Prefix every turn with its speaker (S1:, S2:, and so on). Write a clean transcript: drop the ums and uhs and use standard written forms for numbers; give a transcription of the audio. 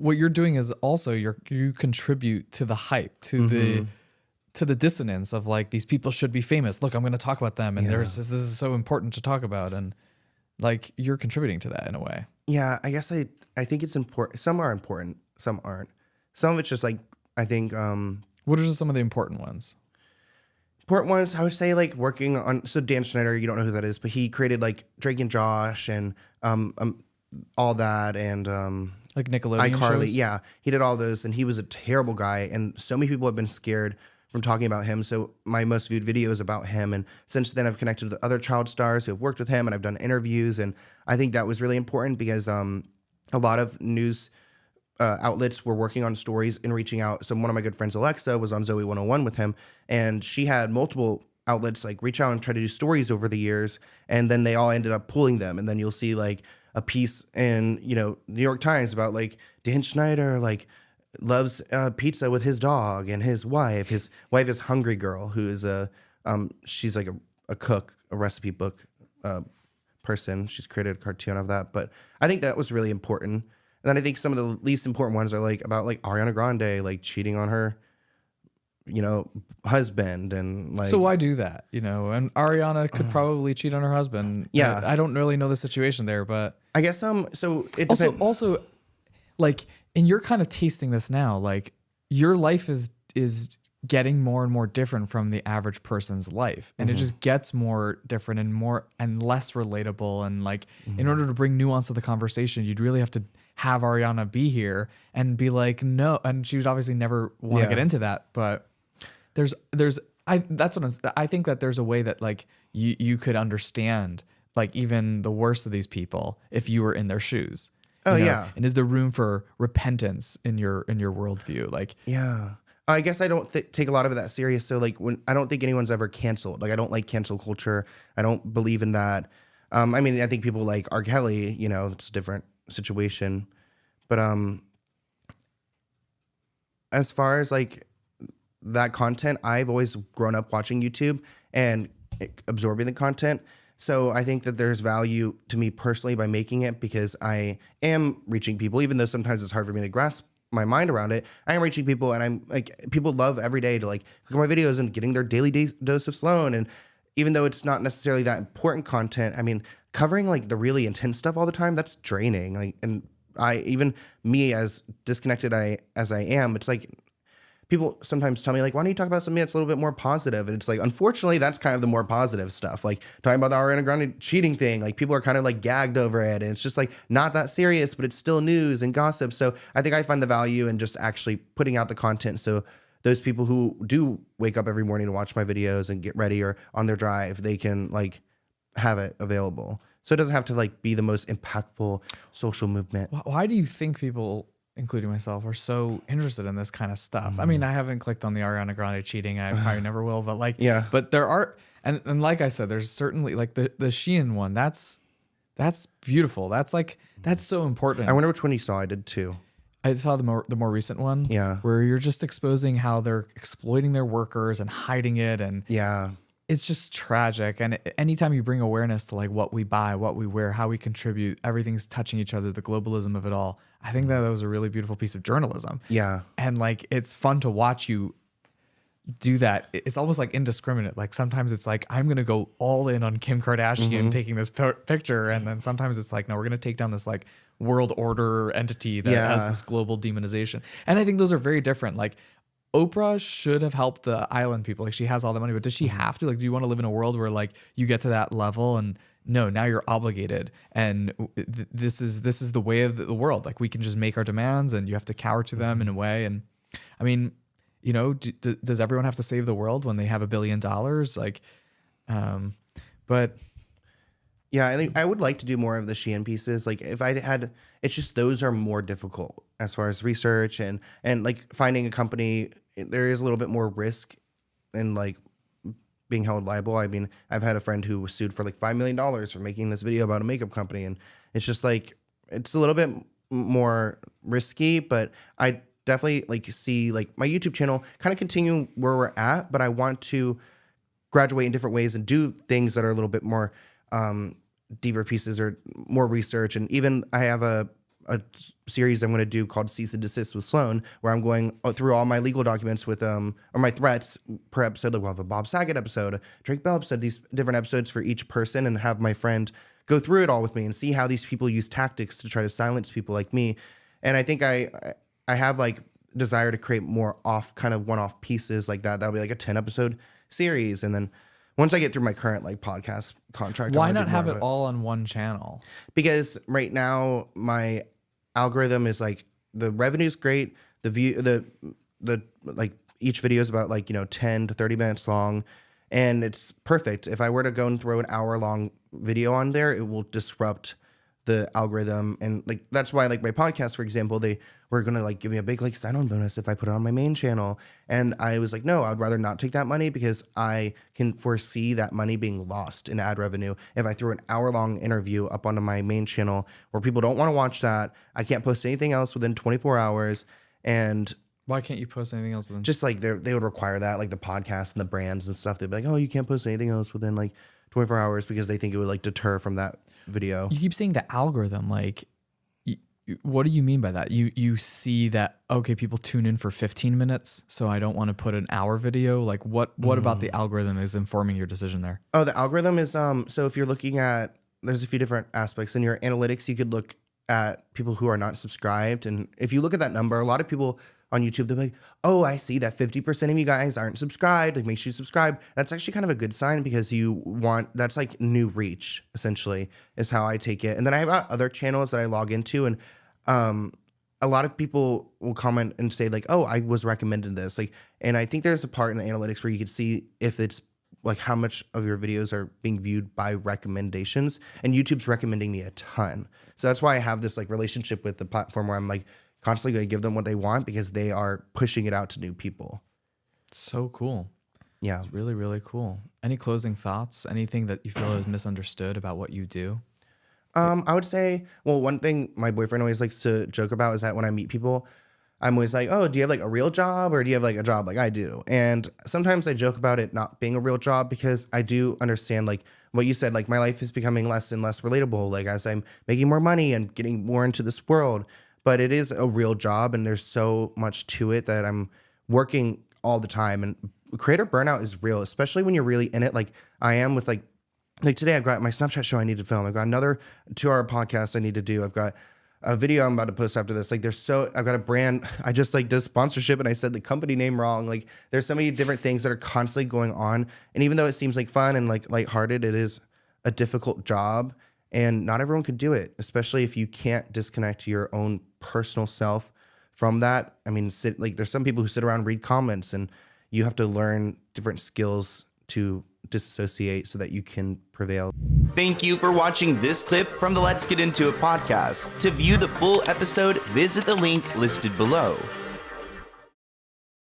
S1: what you're doing is also you contribute to the hype, to the dissonance of like, these people should be famous. Look, I'm going to talk about them. And this is so important to talk about. And like, you're contributing to that in a way.
S2: Yeah, I guess I think it's important. Some are important, some aren't. Some of it's just like, I think.
S1: What are some of the important ones?
S2: Important ones, I would say, like working on. So Dan Schneider, you don't know who that is, but he created like Drake and Josh and all that, and
S1: like Nickelodeon
S2: iCarly.
S1: shows?
S2: Yeah, he did all those, and he was a terrible guy, and so many people have been scared from talking about him. So my most viewed video is about him, and since then I've connected with other child stars who have worked with him, and I've done interviews, and I think that was really important because a lot of news outlets were working on stories and reaching out. So one of my good friends, Alexa, was on Zoe 101 with him, and she had multiple outlets like reach out and try to do stories over the years, and then they all ended up pulling them. And then you'll see like a piece in New York Times about like Dan Schneider like loves pizza with his dog and his wife. His wife is Hungry Girl, who is she's like a cook, a recipe book person. She's created a cartoon of that. But I think that was really important. And then I think some of the least important ones are like about like Ariana Grande like cheating on her, husband, and like.
S1: So why do that? And Ariana could probably cheat on her husband.
S2: Yeah,
S1: I don't really know the situation there, but
S2: I guess so it depends.
S1: Also, like, and you're kind of tasting this now. Like, your life is getting more and more different from the average person's life, and it just gets more different and less relatable. And like, in order to bring nuance to the conversation, you'd really have to have Ariana be here and be like, no, and she would obviously never want to get into that, but I think that there's a way that like you could understand like even the worst of these people if you were in their shoes. Yeah. And is there room for repentance in your worldview? Like,
S2: yeah, I guess I don't take a lot of that serious. So like I don't think anyone's ever canceled. Like I don't like cancel culture. I don't believe in that. I mean, I think people like R. Kelly, it's a different situation. But as far as like that content, I've always grown up watching YouTube and absorbing the content. So I think that there's value to me personally by making it because I am reaching people, even though sometimes it's hard for me to grasp my mind around it. I am reaching people, and I'm like, people love every day to like click on my videos and getting their daily dose of Sloan. And even though it's not necessarily that important content, I mean, covering like the really intense stuff all the time, that's draining. Like, and even me, as disconnected as I am, it's like people sometimes tell me like, why don't you talk about something that's a little bit more positive? And it's like, unfortunately, that's kind of the more positive stuff. Like talking about the Ariana Grande cheating thing, like people are kind of like gagged over it. And it's just like not that serious, but it's still news and gossip. So I think I find the value in just actually putting out the content. So those people who do wake up every morning to watch my videos and get ready or on their drive, they can like have it available. So it doesn't have to like be the most impactful social movement.
S1: Why do you think people, including myself, are so interested in this kind of stuff? I mean, I haven't clicked on the Ariana Grande cheating. I probably never will, but like,
S2: yeah.
S1: But there are, and like I said, there's certainly like the Shein one. That's beautiful. That's so important.
S2: I wonder which one you saw. I did too.
S1: I saw the more recent one.
S2: Yeah.
S1: Where you're just exposing how they're exploiting their workers and hiding it. And
S2: yeah,
S1: it's just tragic. And anytime you bring awareness to like what we buy, what we wear, how we contribute, everything's touching each other, the globalism of it all. I think that was a really beautiful piece of journalism.
S2: Yeah.
S1: And like, it's fun to watch you do that. It's almost like indiscriminate. Like sometimes it's like, I'm going to go all in on Kim Kardashian taking this picture. And then sometimes it's like, no, we're going to take down this like world order entity that has this global demonization. And I think those are very different. Like Oprah should have helped the island people. Like she has all the money, but does she have to? Like, do you want to live in a world where like you get to that level and no, now you're obligated, and this is the way of the world. Like we can just make our demands, and you have to cower to them in a way. And I mean, does everyone have to save the world when they have $1 billion? Like, but
S2: yeah, I think I would like to do more of the Shein pieces. Like if I had, it's just those are more difficult as far as research and like finding a company. There is a little bit more risk in like being held liable. I mean, I've had a friend who was sued for like $5 million for making this video about a makeup company. And it's just like, it's a little bit more risky, but I definitely like see like my YouTube channel kind of continue where we're at, but I want to graduate in different ways and do things that are a little bit more deeper pieces or more research. And even I have a a series I'm going to do called Cease and Desist with Sloan, where I'm going through all my legal documents with or my threats per episode. Like we'll have a Bob Saget episode, a Drake Bell episode, these different episodes for each person, and have my friend go through it all with me and see how these people use tactics to try to silence people like me. And I think I have like desire to create more one-off pieces like that. That'll be like a 10 episode series, and then once I get through my current like podcast contract,
S1: Why not have it all on one channel?
S2: Because right now my algorithm is like the revenue's great, the view, the like each video is about like 10 to 30 minutes long, and it's perfect. If I were to go and throw an hour-long video on there, it will disrupt the algorithm. And like that's why like my podcast, for example, they were gonna like give me a big like sign-on bonus if I put it on my main channel, and I was like, no, I'd rather not take that money, because I can foresee that money being lost in ad revenue if I threw an hour-long interview up onto my main channel where people don't want to watch that. I can't post anything else within 24 hours. And
S1: why can't you post anything else within?
S2: Just like they would require that, like the podcast and the brands and stuff, they'd be like, oh, you can't post anything else within like 24 hours because they think it would like deter from that video.
S1: You keep saying the algorithm, like, what do you mean by that? You see that, okay, people tune in for 15 minutes, so I don't want to put an hour video. Like what about the algorithm is informing your decision there?
S2: Oh, the algorithm is, so if you're looking at, there's a few different aspects in your analytics. You could look at people who are not subscribed. And if you look at that number, a lot of people on YouTube, they're like, oh, I see that 50% of you guys aren't subscribed. Like, make sure you subscribe. That's actually kind of a good sign, because that's like new reach, essentially, is how I take it. And then I have other channels that I log into, and a lot of people will comment and say like, oh, I was recommended this. Like, and I think there's a part in the analytics where you can see if it's like how much of your videos are being viewed by recommendations, and YouTube's recommending me a ton. So that's why I have this like relationship with the platform where I'm like constantly going to give them what they want, because they are pushing it out to new people.
S1: So cool.
S2: Yeah.
S1: It's really, really cool. Any closing thoughts? Anything that you feel is misunderstood about what you do?
S2: I would say, well, one thing my boyfriend always likes to joke about is that when I meet people, I'm always like, oh, do you have like a real job, or do you have like a job like I do? And sometimes I joke about it not being a real job, because I do understand like what you said, like my life is becoming less and less relatable, like as I'm making more money and getting more into this world. But it is a real job, and there's so much to it that I'm working all the time. And creator burnout is real, especially when you're really in it, like I am with like today I've got my Snapchat show I need to film. I've got another 2-hour podcast I need to do. I've got a video I'm about to post after this. Like I've got a brand. I just like did sponsorship and I said the company name wrong. Like there's so many different things that are constantly going on. And even though it seems like fun and like lighthearted, it is a difficult job, and not everyone could do it, especially if you can't disconnect your own personal self from that. I mean, there's some people who sit around and read comments, and you have to learn different skills to disassociate so that you can prevail.
S3: Thank you for watching this clip from the Let's Get Into It podcast. To view the full episode, visit the link listed below.